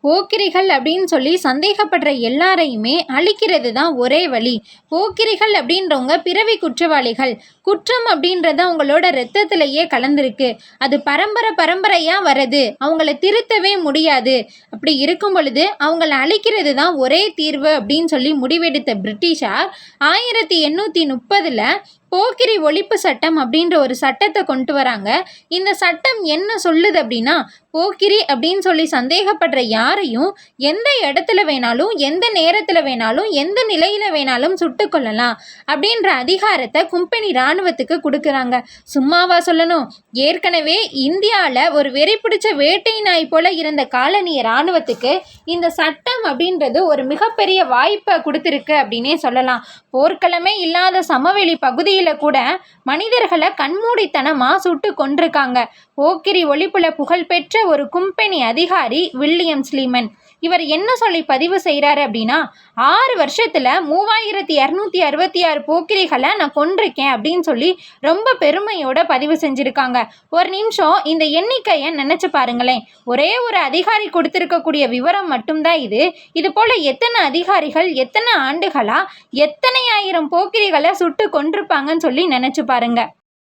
போக்கிரிகள் அப்படின்னு சொல்லி சந்தேகப்படுற எல்லாரையுமே அழிக்கிறது தான் ஒரே வழி. போக்கிரிகள் அப்படின்றவங்க பிறவி குற்றவாளிகள். குற்றம் அப்படின்றது அவங்களோட ரத்தத்திலேயே கலந்துருக்கு. அது பரம்பரையாக வர்றது. அவங்கள திருத்தவே முடியாது. அப்படி இருக்கும் பொழுது அவங்கள அழிக்கிறது தான் ஒரே தீர்வு அப்படின்னு சொல்லி முடிவெடுத்த பிரிட்டிஷார் 1830 போக்கிரி ஒழிப்பு சட்டம் அப்படின்ற ஒரு சட்டத்தை கொண்டு வராங்க. இந்த சட்டம் என்ன சொல்லுது அப்படின்னா, போக்கிரி அப்படின்னு சொல்லி சந்தேகப்படுற யாரையும் எந்த இடத்துல வேணாலும், எந்த நேரத்தில் வேணாலும், எந்த நிலையில் வேணாலும் சுட்டு கொள்ளலாம் அப்படின்ற அதிகாரத்தை கும்பெனி இராணுவத்துக்கு கொடுக்குறாங்க. சும்மாவா சொல்லணும்? ஏற்கனவே இந்தியாவில் ஒரு வெறி பிடிச்ச வேட்டை நாய் போல இருந்த காலனிய இராணுவத்துக்கு இந்த சட்டம் அப்படின்றது ஒரு மிகப்பெரிய வாய்ப்பை கொடுத்துருக்கு அப்படின்னே சொல்லலாம். போர்க்களமே இல்லாத சமவெளி பகுதியில் கூட மனிதர்களை கண்மூடித்தனமாக சுட்டு கொண்டிருக்காங்க. போக்கிரி ஒழிப்புல புகழ்பெற்ற ஒரு கும்பெனி அதிகாரி வில்லியம் ஸ்லீமன். இவர் என்ன சொல்லி பதிவு செய்கிறாரு அப்படின்னா, 6 வருஷத்தில் 3266 போக்கிரிகளை நான் கொண்டிருக்கேன் அப்படின்னு சொல்லி ரொம்ப பெருமையோட பதிவு செஞ்சுருக்காங்க. ஒரு நிமிஷம் இந்த எண்ணிக்கையை நினச்சி பாருங்களேன். ஒரே ஒரு அதிகாரி கொடுத்துருக்கக்கூடிய விவரம் மட்டும்தான் இது. இது போல் எத்தனை அதிகாரிகள் எத்தனை ஆண்டுகளாக எத்தனை ஆயிரம் போக்கிரிகளை சுட்டு கொண்டிருப்பாங்கன்னு சொல்லி நினச்சி பாருங்க.